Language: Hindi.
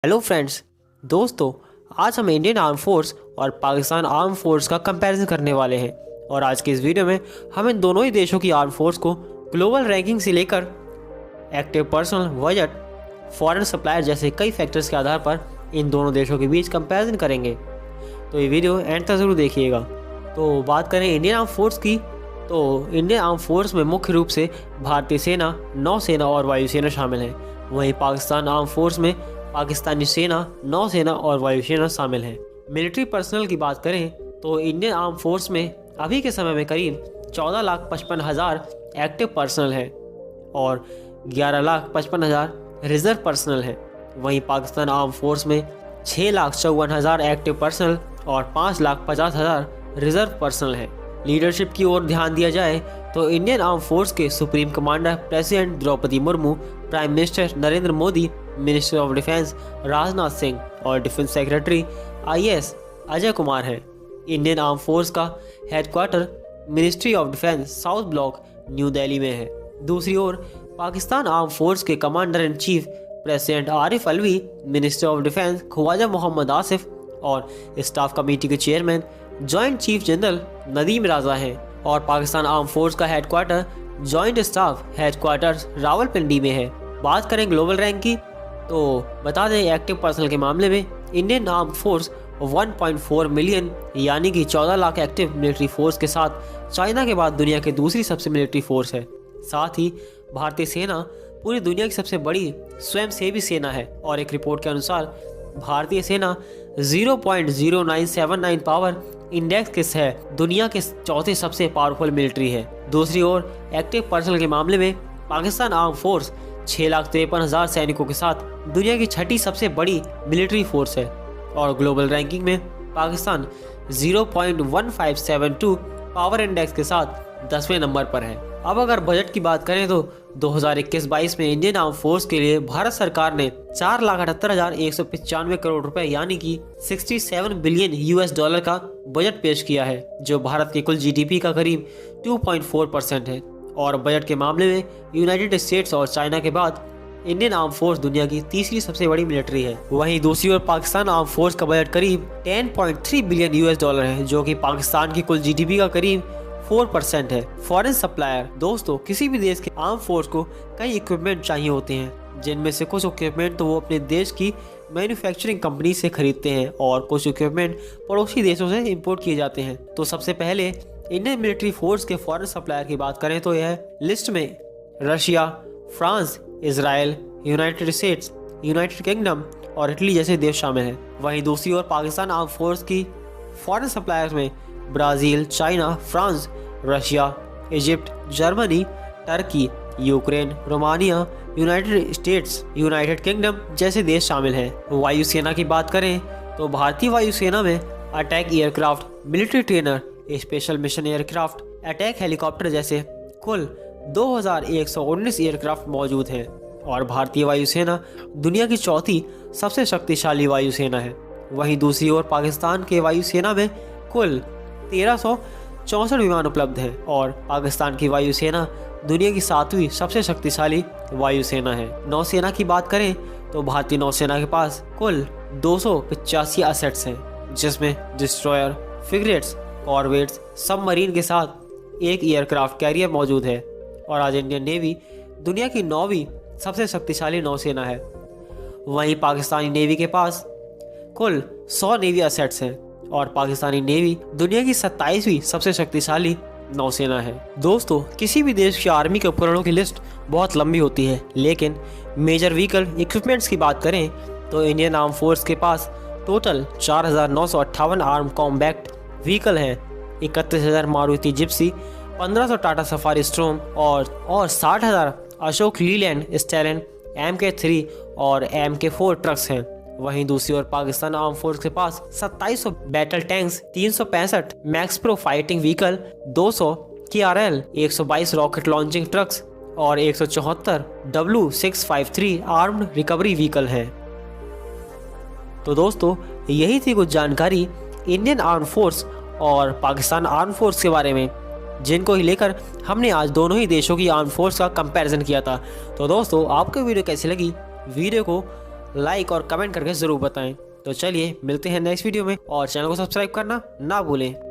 Hello friends. दोस्तों, आज हम इंडियन आर्म फोर्स और पाकिस्तान आर्म फोर्स का कंपैरिजन करने वाले हैं। और आज के इस वीडियो में हम इन दोनों ही देशों की आर्म फोर्स को ग्लोबल रैंकिंग से लेकर active personal, budget, foreign supplier जैसे कई फैक्टर्स के आधार पर इन दोनों देशों के बीच कंपैरिजन करेंगे। तो ये वीडियो एंड तक ज़रूर देखिएगा। तो बात करें इंडियन आर्म फोर्स की, तो इंडियन आर्म फोर्स में मुख्य रूप से भारतीय सेना, नौसेना और वायुसेना शामिल है। वहीं पाकिस्तान आर्म फोर्स में पाकिस्तानी सेना, नौसेना और वायुसेना शामिल है। मिलिट्री पर्सनल की बात करें तो इंडियन आर्म फोर्स में अभी के समय में करीब 14,55,000 एक्टिव पर्सनल है और 11,55,000 रिजर्व पर्सनल है। वहीं पाकिस्तान आर्म फोर्स में 6,54,000 एक्टिव पर्सनल और 5,50,000 रिजर्व पर्सनल है। लीडरशिप की ओर ध्यान दिया जाए तो इंडियन आर्म फोर्स के supreme commander president Draupadi Murmu, prime minister Narendra Modi, minister of defence Rajnath Singh और defence secretary IAS Ajay Kumar हैं। इंडियन आर्म फोर्स का headquarter ministry of defence South Block New Delhi में है। दूसरी ओर पाकिस्तान आर्म फोर्स के commander in chief president Arif Alvi, minister of defence Khawaja Mohammad Asif और स्टाफ कमेटी के chairman joint chief general Nadeem राजा हैं। और पाकिस्तान आर्म फोर्स का headquarter joint staff headquarters Rawalpindi में है। बात करें ग्लोबल रैंक की, तो बता दें एक्टिव पर्सनल के मामले में इंडियन आर्म फोर्स 1.4 मिलियन यानी कि 14 लाख एक्टिव मिलिट्री फोर्स के साथ चाइना के बाद दुनिया की दूसरी सबसे मिलिट्री फोर्स है। साथ ही भारतीय सेना पूरी दुनिया की सबसे बड़ी स्वयंसेवी सेना है और एक रिपोर्ट के अनुसार भारतीय सेना 0.0979 पावर इंडेक्स के है दुनिया के चौथे सबसे पावरफुल मिलिट्री है। दूसरी ओर एक्टिव पर्सनल के मामले में पाकिस्तान आर्म फोर्स 6,53,000 सैनिकों के साथ दुनिया की छठी सबसे बड़ी मिलिट्री फोर्स है और ग्लोबल रैंकिंग में पाकिस्तान 0.1572 पावर इंडेक्स के साथ 10वें नंबर पर है। अब अगर बजट की बात करें तो 2021-22 में इंडियन आर्म फोर्स के लिए भारत सरकार ने 4,78,195 करोड़ रुपए यानी कि 67 बिलियन US डॉलर का बजट पेश किया है, जो भारत के कुल GDP का करीब 2.4% है। और बजट के मामले में यूनाइटेड स्टेट्स और चाइना के बाद इंडियन आर्म फोर्स दुनिया की तीसरी सबसे बड़ी मिलिट्री है। वहीं दूसरी ओर पाकिस्तान आर्म फोर्स का बजट करीब 10.3 बिलियन US डॉलर है, जो कि पाकिस्तान की कुल GDP का करीब 4% है। फॉरेन सप्लायर, दोस्तों किसी भी देश के आर्म फोर्स को कई इक्विपमेंट चाहिए होते हैं, जिनमें से कुछ इक्विपमेंट तो वो अपने देश की मैन्युफैक्चरिंग कंपनी से खरीदते हैं और कुछ इक्विपमेंट पड़ोसी देशों से इंपोर्ट किए जाते हैं। तो सबसे पहले इंडियन मिलिट्री फोर्स के फॉरेन सप्लायर की बात करें तो यह लिस्ट में Russia, France, Israel, United states, United kingdom और इटली जैसे देश शामिल हैं। वहीं दूसरी ओर पाकिस्तान आर्म फोर्स की फॉरेन सप्लायर्स में Brazil, China, France, Russia, Egypt, Germany, Turkey, Ukraine, Romania, United states, United kingdom जैसे देश शामिल हैं। वायुसेना की बात करें तो भारतीय वायुसेना में attack aircraft, military trainer, special mission aircraft, attack helicopter जैसे कुल 2,119 एयरक्राफ्ट मौजूद हैं। और भारतीय वायुसेना दुनिया की चौथी सबसे शक्तिशाली वायुसेना है। वहीं दूसरी ओर पाकिस्तान के वायुसेना में कुल 1,364 विमान उपलब्ध हैं और पाकिस्तान की वायुसेना दुनिया की 7वीं सबसे शक्तिशाली वायुसेना है। नौसेना की बात करें तो भारतीय नौसेना के पास कुल 285 असेट्स हैं, जिसमें डिस्ट्रॉयर, फ्रिगेट्स, कॉर्वेट्स, सबमरीन के साथ एक एयरक्राफ्ट कैरियर मौजूद है। और आज इंडियन नेवी दुनिया की 9वीं सबसे शक्तिशाली नौसेना है। वहीं पाकिस्तानी नेवी के पास कुल 100 नेवी असेट्स हैं और पाकिस्तानी नेवी दुनिया की 27वीं सबसे शक्तिशाली नौसेना है। दोस्तों, किसी भी देश की आर्मी के उपकरणों की लिस्ट बहुत लंबी होती है, लेकिन मेजर व्हीकल इक्विपमेंट्स की बात करें तो इंडियन आर्म फोर्स के पास टोटल 4,958 आर्म कॉम्बैट व्हीकल हैं। 31,000 Maruti Gypsy, 1,500 Tata safari storm और 60,000 अशोक लीलैंड स्टैलिन MK3 और MK4 ट्रक्स हैं। वहीं दूसरी ओर पाकिस्तान आर्म फोर्स के पास 2700 battle tanks, 365 max pro fighting vehicle, 200 KRL, 122 rocket launching trucks और 174 W653 आर्म्ड रिकवरी व्हीकल हैं। तो दोस्तों, यही थी कुछ जानकारी इंडियन आर्म फोर्स और पाकिस्तान आर्म फोर्स के बारे में, जिनको ही लेकर हमने आज दोनों ही देशों की आर्म फोर्स का कंपैरिजन किया था। तो दोस्तों, आपको वीडियो कैसी लगी? वीडियो को लाइक और कमेंट करके जरूर बताएं। तो चलिए मिलते हैं नेक्स्ट वीडियो में, और चैनल को सब्सक्राइब करना ना भूलें।